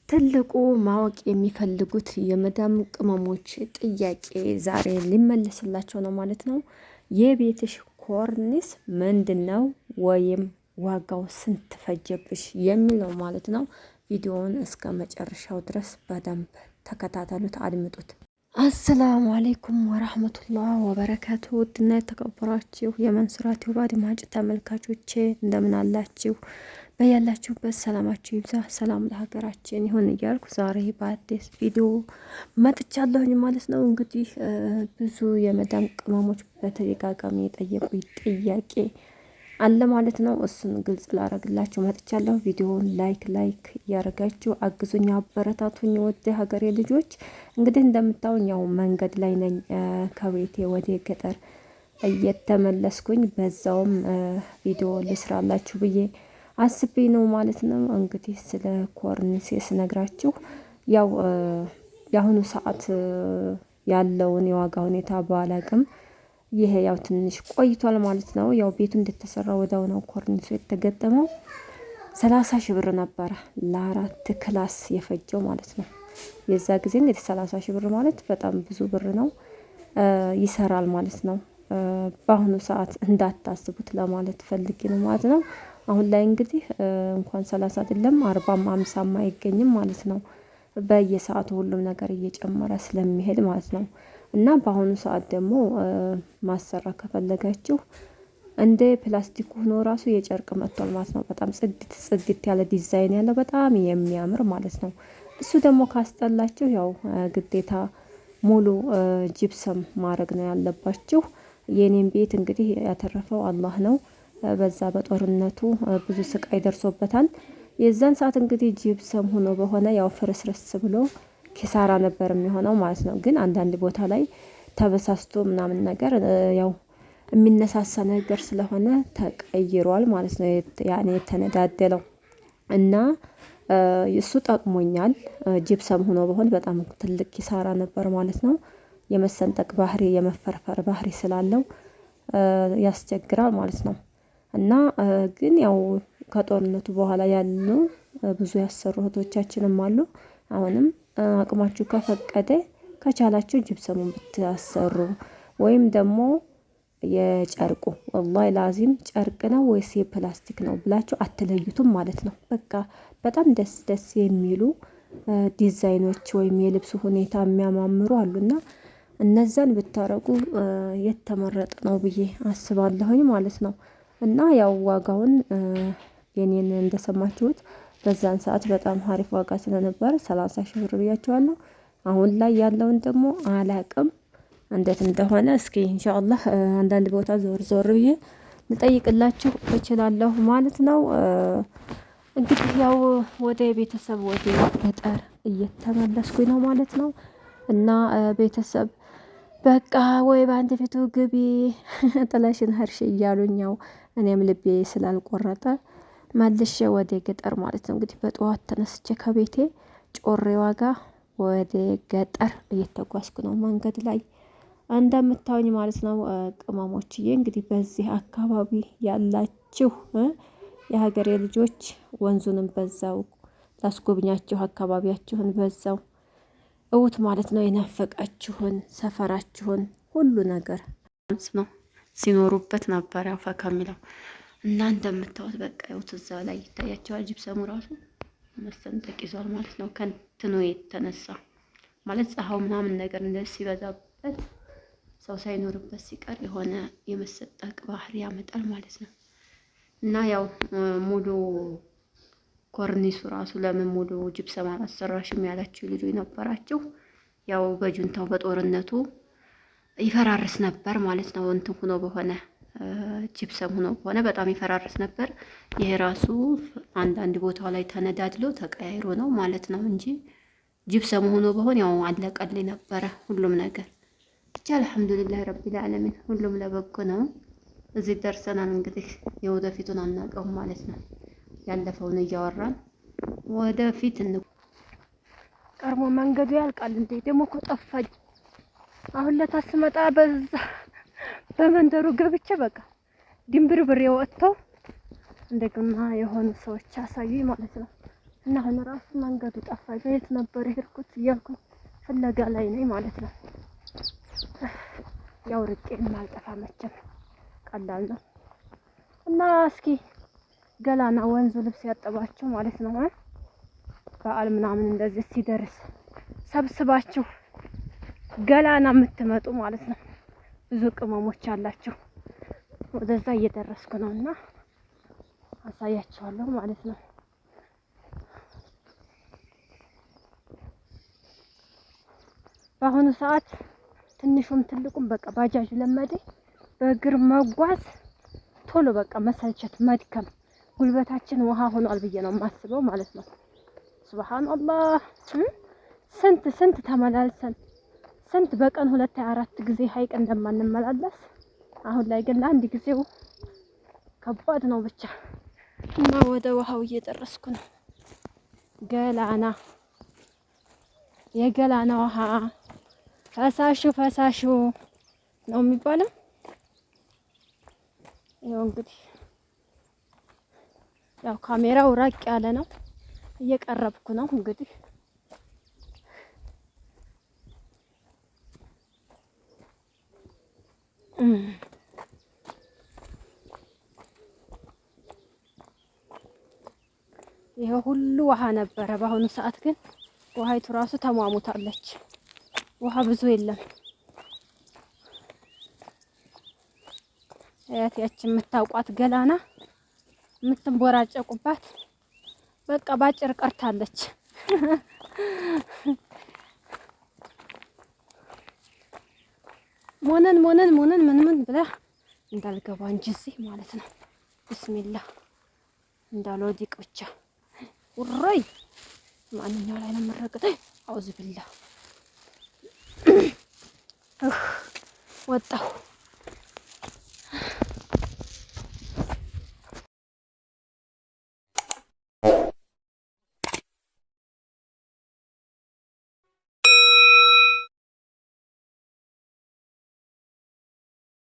ትልቁ ማወቅ የሚፈልጉት የመዳም ቅመሞች ጥያቄ ዛሬ ሊመለስላቸው ነው ማለት ነው። የቤትሽ ኮርኒስ ምንድን ነው ወይም ዋጋው ስንት ፈጀብሽ የሚለው ማለት ነው። ቪዲዮውን እስከ መጨረሻው ድረስ በደንብ ተከታተሉት፣ አድምጡት። አሰላሙ አሌይኩም ወራህመቱላህ ወበረካቱ። ውድና የተከበራችሁ የመንሱራት ዩቲዩብ አድማጭ ተመልካቾቼ እንደምን አላችሁ? በያላችሁበት ሰላማችሁ ይብዛ። ሰላም ለሀገራችን ይሁን እያልኩ ዛሬ በአዲስ ቪዲዮ መጥቻለሁኝ ማለት ነው። እንግዲህ ብዙ የመዳም ቅመሞች በተደጋጋሚ የጠየቁኝ ጥያቄ አለ ማለት ነው። እሱን ግልጽ ላረግላችሁ መጥቻለሁ። ቪዲዮውን ላይክ እያረጋችሁ አግዙኝ፣ አበረታቱኝ። ወደ ሀገሬ ልጆች እንግዲህ እንደምታውኝ ያው መንገድ ላይ ነኝ፣ ከቤቴ ወደ ገጠር እየተመለስኩኝ በዛውም ቪዲዮ ልስራላችሁ ብዬ አስቤ ነው ማለት ነው። እንግዲህ ስለ ኮርኒስ ስነግራችሁ ያው የአሁኑ ሰዓት ያለውን የዋጋ ሁኔታ ባላቅም ይሄ ያው ትንሽ ቆይቷል ማለት ነው። ያው ቤቱ እንደተሰራ ወዳው ነው ኮርኒሱ የተገጠመው። 30 ሺህ ብር ነበረ ለአራት ክላስ የፈጀው ማለት ነው። የዛ ጊዜ እንግዲህ 30 ሺህ ብር ማለት በጣም ብዙ ብር ነው። ይሰራል ማለት ነው። በአሁኑ ሰዓት እንዳታስቡት ለማለት ፈልጌ ነው ማለት ነው። አሁን ላይ እንግዲህ እንኳን 30 አይደለም 40 50 አይገኝም ማለት ነው። በየሰዓቱ ሁሉም ነገር እየጨመረ ስለሚሄድ ማለት ነው። እና በአሁኑ ሰዓት ደግሞ ማሰራ ከፈለጋችሁ እንደ ፕላስቲክ ሆኖ ራሱ የጨርቅ መጥቷል ማለት ነው። በጣም ጽድት ያለ ዲዛይን ያለው በጣም የሚያምር ማለት ነው። እሱ ደግሞ ካስጠላችሁ ያው ግዴታ ሙሉ ጂፕሰም ማድረግ ነው ያለባችሁ። የኔን ቤት እንግዲህ ያተረፈው አላህ ነው። በዛ በጦርነቱ ብዙ ስቃይ ደርሶበታል። የዛን ሰዓት እንግዲህ ጂፕሰም ሆኖ በሆነ ያው ፍርስርስ ብሎ ኪሳራ ነበር የሚሆነው ማለት ነው። ግን አንዳንድ ቦታ ላይ ተበሳስቶ ምናምን ነገር ያው የሚነሳሳ ነገር ስለሆነ ተቀይሯል ማለት ነው። ያኔ የተነዳደለው እና እሱ ጠቅሞኛል። ጂፕሰም ሆኖ በሆነ በጣም ትልቅ ኪሳራ ነበር ማለት ነው። የመሰንጠቅ ባህሪ የመፈርፈር ባህሪ ስላለው ያስቸግራል ማለት ነው። እና ግን ያው ከጦርነቱ በኋላ ያሉ ብዙ ያሰሩ እህቶቻችንም አሉ። አሁንም አቅማችሁ ከፈቀደ ከቻላችሁ ጅብሰሙን ብታሰሩ ወይም ደግሞ የጨርቁ ወላሂ ላዚም ጨርቅ ነው ወይስ የፕላስቲክ ነው ብላችሁ አትለዩትም ማለት ነው። በቃ በጣም ደስ የሚሉ ዲዛይኖች ወይም የልብሱ ሁኔታ የሚያማምሩ አሉና እነዛን ብታረጉ የተመረጠ ነው ብዬ አስባለሁኝ ማለት ነው። እና ያው ዋጋውን የኔን እንደሰማችሁት በዛን ሰዓት በጣም አሪፍ ዋጋ ስለነበረ 30 ሺህ ብር ብያቸዋለሁ። አሁን ላይ ያለውን ደግሞ አላቅም እንዴት እንደሆነ። እስኪ ኢንሻአላህ አንዳንድ ቦታ ዞር ብዬ ልጠይቅላችሁ እችላለሁ ማለት ነው። እንግዲህ ያው ወደ ቤተሰብ ወደ ገጠር እየተመለስኩኝ ነው ማለት ነው። እና ቤተሰብ በቃ ወይ በአንድ ፊቱ ግቢ ጥለሽን ሄድሽ እያሉኝ ያው እኔም ልቤ ስላልቆረጠ መልሼ ወደ ገጠር ማለት ነው። እንግዲህ በጠዋት ተነስቼ ከቤቴ ጮሬ ዋጋ ወደ ገጠር እየተጓዝኩ ነው መንገድ ላይ እንደምታዩኝ ማለት ነው። ቅመሞችዬ እንግዲህ በዚህ አካባቢ ያላችሁ የሀገሬ ልጆች ወንዙንም በዛው ላስጎብኛችሁ፣ አካባቢያችሁን በዛው እውት ማለት ነው። የናፈቃችሁን ሰፈራችሁን ሁሉ ነገር ነው ሲኖሩበት ነበር ያው ፈካ የሚለው እና እንደምታዩት በቃ ይኸውት እዛ ላይ ይታያቸዋል። ጅብሰሙ ራሱ መሰንጠቅ ይዟል ማለት ነው። ከእንትኑ የተነሳ ማለት ፀሐው ምናምን ነገር እንደዚህ ሲበዛበት ሰው ሳይኖርበት ሲቀር የሆነ የመሰጠቅ ባህሪ ያመጣል ማለት ነው። እና ያው ሙሉ ኮርኒሱ ራሱ ለምን ሙሉ ጅብሰም አላሰራሽም ያላችሁ ልጆች ነበራችሁ። ያው በጁንታው በጦርነቱ ይፈራርስ ነበር ማለት ነው። እንትን ሆኖ በሆነ ጅብሰም ሆኖ በሆነ በጣም ይፈራርስ ነበር። ይሄ ራሱ አንዳንድ ቦታው ላይ ተነዳድሎ ተቀያይሮ ነው ማለት ነው እንጂ ጅብሰም ሆኖ በሆነ ያው አለቀልኝ ነበረ ሁሉም ነገር። ብቻ አልሐምዱሊላህ ረቢል ዓለሚን ሁሉም ለበጎ ነው። እዚህ ደርሰናል። እንግዲህ የወደፊቱን አናውቀውም ማለት ነው። ያለፈውን እያወራን ወደፊት ቀርሞ መንገዱ ያልቃል እንዴ? ደግሞ እኮ ጠፋኝ። አሁን ለታስመጣ በዛ በመንደሩ ገብቼ በቃ ድንብር ብሬ ወጥተው እንደገና የሆኑ ሰዎች አሳዩኝ ማለት ነው። እና አሁን ራሱ መንገዱ ጠፋኝ። የት ነበር የሄድኩት እያልኩኝ ፍለጋ ላይ ነኝ ማለት ነው። ያው ርቄ የማልጠፋ መቼም ቀላል ነው። እና እስኪ ገላና ወንዙ ልብስ ያጠባችሁ ማለት ነው። በዓል ምናምን እንደዚህ ሲደርስ ሰብስባችሁ ገላና የምትመጡ ማለት ነው። ብዙ ቅመሞች አላችሁ። ወደዛ እየደረስኩ ነውና አሳያችኋለሁ ማለት ነው። በአሁኑ ሰዓት ትንሹም ትልቁም በቃ ባጃጅ ለመደ። በእግር መጓዝ ቶሎ በቃ መሰልቸት፣ መድከም፣ ጉልበታችን ውሃ ሆኗል ብዬ ነው የማስበው ማለት ነው። ሱብሃንአላህ ስንት ተመላልሰን ስንት በቀን 2-4 ጊዜ ሀይቅ እንደማንመላለስ አሁን ላይ ግን ለአንድ ጊዜው ከባድ ነው ብቻ። እና ወደ ውሃው እየደረስኩ ነው። ገላና የገላና ውሃ ፈሳሹ ነው የሚባለው። ያው እንግዲህ ያው ካሜራው ራቅ ያለ ነው፣ እየቀረብኩ ነው እንግዲህ ይሄ ሁሉ ውሃ ነበረ። በአሁኑ ሰዓት ግን ውሃይቱ ራሱ ተሟሙታለች። ውሃ ብዙ የለም። ያቺ የምታውቋት ገላና የምትንቦራጨቁባት በቃ ባጭር ቀርታለች። ሞነን ምን ብላ እንዳልገባ እንጂ እዚህ ማለት ነው። ቢስሚላህ እንዳልወድቅ ብቻ ውረይ። ማንኛው ላይ ነው የምረግጠው? አውዝ ቢላህ ወጣሁ።